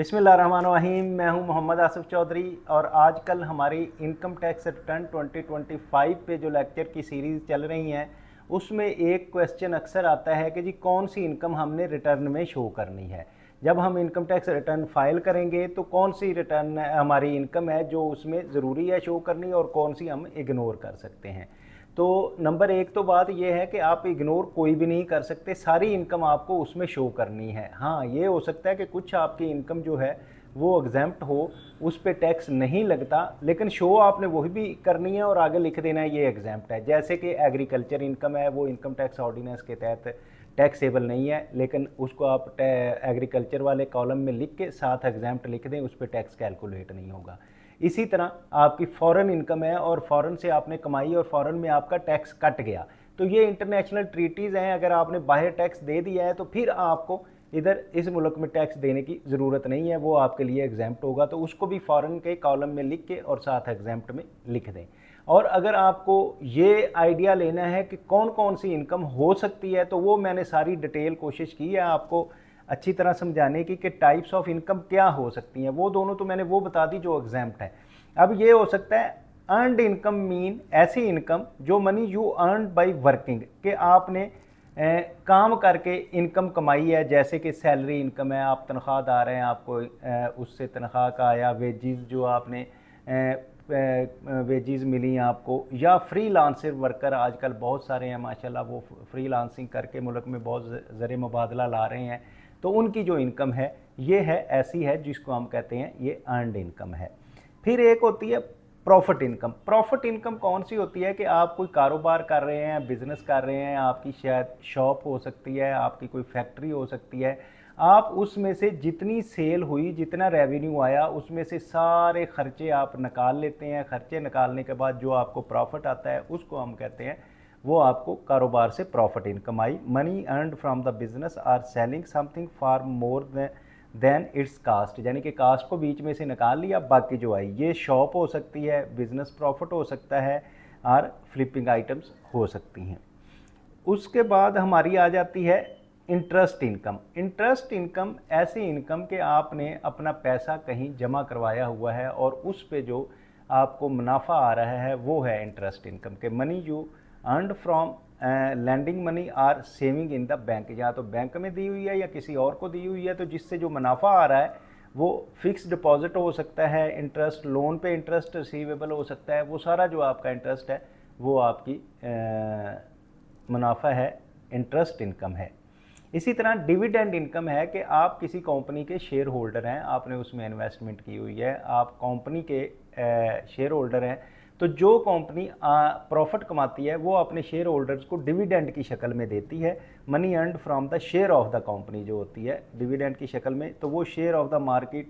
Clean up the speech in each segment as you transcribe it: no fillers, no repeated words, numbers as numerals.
बिस्मिल्लाहिर्रहमानिर्रहीम। मैं हूं मोहम्मद आसिफ चौधरी और आजकल हमारी इनकम टैक्स रिटर्न 2025 पे जो लेक्चर की सीरीज़ चल रही हैं उसमें एक क्वेश्चन अक्सर आता है कि जी कौन सी इनकम हमने रिटर्न में शो करनी है। जब हम इनकम टैक्स रिटर्न फाइल करेंगे तो कौन सी रिटर्न हमारी इनकम है जो उसमें ज़रूरी है शो करनी और कौन सी हम इग्नोर कर सकते हैं। तो नंबर एक तो बात यह है कि आप इग्नोर कोई भी नहीं कर सकते, सारी इनकम आपको उसमें शो करनी है। हाँ, ये हो सकता है कि कुछ आपकी इनकम जो है वो एग्जैम्प्ट हो, उस पर टैक्स नहीं लगता, लेकिन शो आपने वही भी करनी है और आगे लिख देना है ये एग्जैम्प्ट है। जैसे कि एग्रीकल्चर इनकम है, वो इनकम टैक्स ऑर्डिनेंस के तहत टैक्सेबल नहीं है, लेकिन उसको आप एग्रीकल्चर वाले कॉलम में लिख के साथ एग्जैम्प्ट लिख दें, उस पर टैक्स कैलकुलेट नहीं होगा। इसी तरह आपकी फॉरेन इनकम है और फॉरेन से आपने कमाई और फॉरेन में आपका टैक्स कट गया, तो ये इंटरनेशनल ट्रीटीज़ हैं। अगर आपने बाहर टैक्स दे दिया है तो फिर आपको इधर इस मुल्क में टैक्स देने की ज़रूरत नहीं है, वो आपके लिए एग्जाम्प्ट होगा। तो उसको भी फॉरेन के कॉलम में लिख के और साथ एग्जाम्प्ट में लिख दें। और अगर आपको ये आइडिया लेना है कि कौन कौन सी इनकम हो सकती है, तो वो मैंने सारी डिटेल कोशिश की है आपको अच्छी तरह समझाने की कि टाइप्स ऑफ इनकम क्या हो सकती हैं। वो दोनों तो मैंने वो बता दी जो एग्जाम्प्ट है। अब ये हो सकता है अर्नड इनकम, मीन ऐसी इनकम जो money you earn by working, कि आपने काम करके इनकम कमाई है। जैसे कि सैलरी इनकम है, आप तनख्वाहदार हैं, आपको उससे तनख्वाह का आया, वेजिज़ जो आपने वेजिज़ मिली आपको, या फ्रीलांसर वर्कर आजकल बहुत सारे हैं माशाल्लाह, वो फ्रीलांसिंग करके मुल्क में बहुत ज़र मुबादला ला रहे हैं, तो उनकी जो इनकम है ये है, ऐसी है जिसको हम कहते हैं ये अर्नड इनकम है। फिर एक होती है प्रॉफिट इनकम। प्रॉफिट इनकम कौन सी होती है कि आप कोई कारोबार कर रहे हैं, बिजनेस कर रहे हैं, आपकी शायद शॉप हो सकती है, आपकी कोई फैक्ट्री हो सकती है, आप उसमें से जितनी सेल हुई, जितना रेवेन्यू आया, उसमें से सारे खर्चे आप निकाल लेते हैं। खर्चे निकालने के बाद जो आपको प्रॉफिट आता है उसको हम कहते हैं, वो आपको कारोबार से प्रॉफिट इनकम आई। Money earned from the business or selling something for more than its cost, यानी कि कास्ट को बीच में से निकाल लिया, बाकी जो आई, ये शॉप हो सकती है, बिजनेस प्रॉफिट हो सकता है, और फ्लिपिंग आइटम्स हो सकती हैं। उसके बाद हमारी आ जाती है इंटरेस्ट इनकम। इंटरेस्ट इनकम ऐसी इनकम कि आपने अपना पैसा कहीं जमा करवाया हुआ है और उस पे जो आपको मुनाफा आ रहा है वो है इंटरेस्ट इनकम। के money you earned from lending money or saving in the bank, या तो बैंक में दी हुई है या किसी और को दी हुई है, तो जिससे जो मुनाफा आ रहा है वो फिक्स डिपॉजिट हो सकता है, इंटरेस्ट लोन पे इंटरेस्ट रिसीवेबल हो सकता है, वो सारा जो आपका इंटरेस्ट है वो आपकी मुनाफा है, इंटरेस्ट इनकम है। इसी तरह डिविडेंड इनकम है कि आप किसी कंपनी के शेयर होल्डर हैं, आपने उसमें इन्वेस्टमेंट की हुई है, आप कंपनी के शेयर होल्डर हैं, तो जो कंपनी प्रॉफिट कमाती है वो अपने शेयर होल्डर्स को डिविडेंड की शक्ल में देती है। Money earned from the share of the company जो होती है डिविडेंड की शक्ल में, तो वो share of the market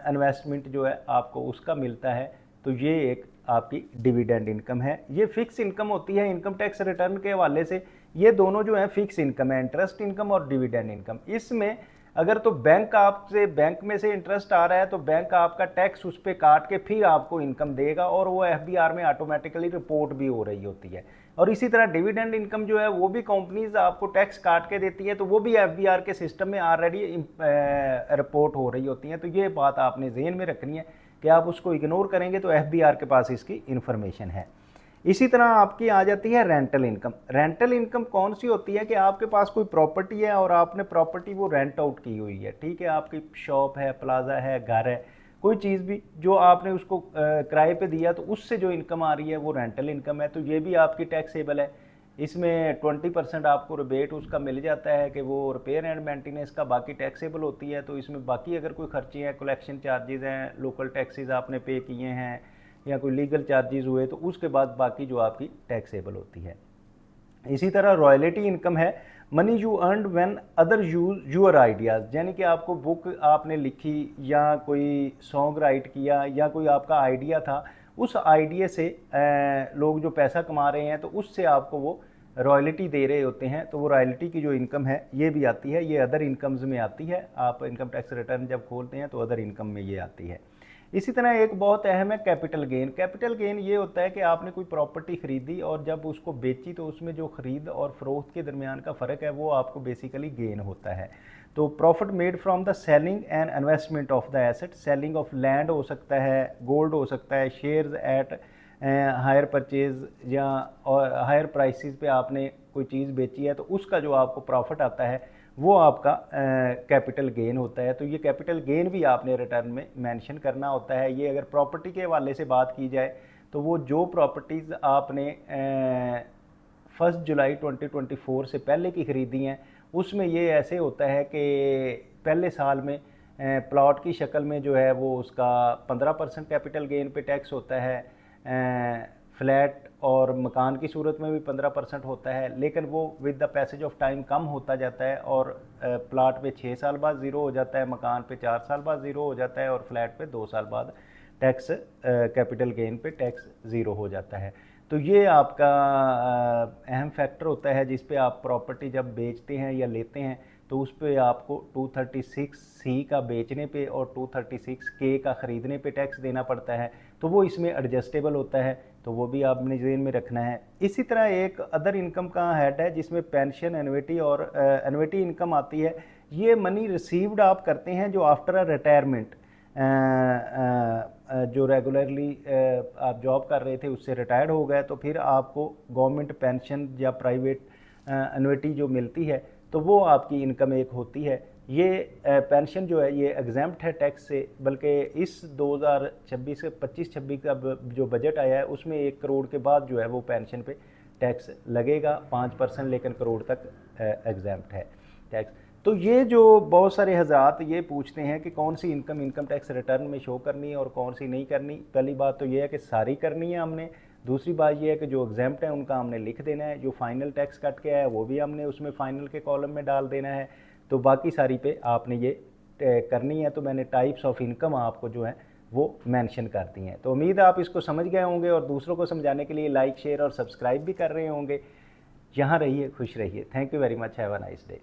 investment जो है आपको उसका मिलता है। तो ये एक आपकी डिविडेंड इनकम है। ये फिक्स इनकम होती है इनकम टैक्स रिटर्न के हवाले से। ये दोनों जो है फिक्स इनकम है, इंटरेस्ट इनकम और डिविडेंड इनकम। इसमें अगर तो बैंक में से इंटरेस्ट आ रहा है तो बैंक आपका टैक्स उस पर काट के फिर आपको इनकम देगा और वो एफबीआर में ऑटोमेटिकली रिपोर्ट भी हो रही होती है। और इसी तरह डिविडेंड इनकम जो है वो भी कंपनीज आपको टैक्स काट के देती है, तो वो भी एफबीआर के सिस्टम में ऑलरेडी रिपोर्ट हो रही होती है। तो ये बात आपने ज़हन में रखनी है कि आप उसको इग्नोर करेंगे तो एफबीआर के पास इसकी इन्फॉर्मेशन है। इसी तरह आपकी आ जाती है रेंटल इनकम। रेंटल इनकम कौन सी होती है कि आपके पास कोई प्रॉपर्टी है और आपने प्रॉपर्टी वो रेंट आउट की हुई है, ठीक है, आपकी शॉप है, प्लाजा है, घर है, कोई चीज़ भी जो आपने उसको किराए पे दिया, तो उससे जो इनकम आ रही है वो रेंटल इनकम है। तो ये भी आपकी टैक्सेबल है। इसमें 20% आपको रिबेट उसका मिल जाता है कि वो रिपेयर एंड मेंटेनेंस का, बाकी टैक्सेबल होती है। तो इसमें बाकी अगर कोई खर्चे हैं, कलेक्शन चार्जेस हैं, लोकल टैक्सेस आपने पे किए हैं या कोई लीगल चार्जेस हुए, तो उसके बाद बाकी जो आपकी टैक्सेबल होती है। इसी तरह रॉयल्टी इनकम है, money you earned when other use your ideas, यानी कि आपको बुक आपने लिखी या कोई सॉन्ग राइट किया या कोई आपका आइडिया था, उस आइडिया से लोग जो पैसा कमा रहे हैं तो उससे आपको वो रॉयल्टी दे रहे होते हैं। तो वो रॉयल्टी की जो इनकम है ये भी आती है, ये अदर इनकम्स में आती है। आप इनकम टैक्स रिटर्न जब खोलते हैं तो अदर इनकम में ये आती है। इसी तरह एक बहुत अहम है कैपिटल गेन। कैपिटल गेन ये होता है कि आपने कोई प्रॉपर्टी खरीदी और जब उसको बेची तो उसमें जो खरीद और फरोख्त के दरमियान का फ़र्क है वो आपको बेसिकली गेन होता है। तो profit made from the selling and investment of the asset, selling of land हो सकता है, गोल्ड हो सकता है, शेयर्स एट हायर परचेज या और हायर प्राइसेस पे आपने कोई चीज़ बेची है तो उसका जो आपको प्रॉफिट आता है वो आपका कैपिटल गेन होता है। तो ये कैपिटल गेन भी आपने रिटर्न में मेंशन करना होता है। ये अगर प्रॉपर्टी के हवाले से बात की जाए तो वो जो प्रॉपर्टीज़ आपने 1 जुलाई 2024 से पहले की ख़रीदी हैं उसमें ये ऐसे होता है कि पहले साल में प्लॉट की शक्ल में जो है वो उसका 15% कैपिटल गेन पे टैक्स होता है, फ्लैट और मकान की सूरत में भी 15% होता है, लेकिन वो with the passage of time कम होता जाता है और प्लाट पे 6 साल बाद ज़ीरो हो जाता है, मकान पे 4 साल बाद ज़ीरो हो जाता है और फ्लैट पे 2 साल बाद टैक्स कैपिटल गेन पे टैक्स ज़ीरो हो जाता है। तो ये आपका अहम फैक्टर होता है जिस पे आप प्रॉपर्टी जब बेचते हैं या लेते हैं तो उस पे आपको 236C का बेचने पे और 236K का ख़रीदने पे टैक्स देना पड़ता है। तो वो इसमें एडजस्टेबल होता है, तो वो भी आपने ज़हन में रखना है। इसी तरह एक अदर इनकम का हेड है जिसमें पेंशन, एन्युटी और एन्युटी इनकम आती है। ये मनी रिसीव्ड आप करते हैं जो आफ्टर अ रिटायरमेंट, जो रेगुलरली आप जॉब कर रहे थे उससे रिटायर्ड हो गए तो फिर आपको गवर्नमेंट पेंशन या प्राइवेट एन्युटी जो मिलती है तो वो आपकी इनकम एक होती है। ये पेंशन जो है ये एग्जैम्प्ट है टैक्स से, बल्कि इस 2026 से 25-26 का जो बजट आया है उसमें 1 करोड़ के बाद जो है वो पेंशन पे टैक्स लगेगा 5%, लेकिन करोड़ तक एग्जैम्प्ट है टैक्स। तो ये जो बहुत सारे हज़रात ये पूछते हैं कि कौन सी इनकम टैक्स रिटर्न में शो करनी है और कौन सी नहीं करनी। पहली बात तो ये है कि सारी करनी है हमने। दूसरी बात ये है कि जो एग्जैम्प्ट है उनका हमने लिख देना है, जो फाइनल टैक्स कट के आया है वो भी हमने उसमें फाइनल के कॉलम में डाल देना है। तो बाकी सारी पे आपने ये करनी है। तो मैंने टाइप्स ऑफ इनकम आपको जो है वो मेंशन कर दी हैं। तो उम्मीद है आप इसको समझ गए होंगे और दूसरों को समझाने के लिए लाइक, शेयर और सब्सक्राइब भी कर रहे होंगे। यहाँ रहिए, खुश रहिए। Thank you very much, have a nice day.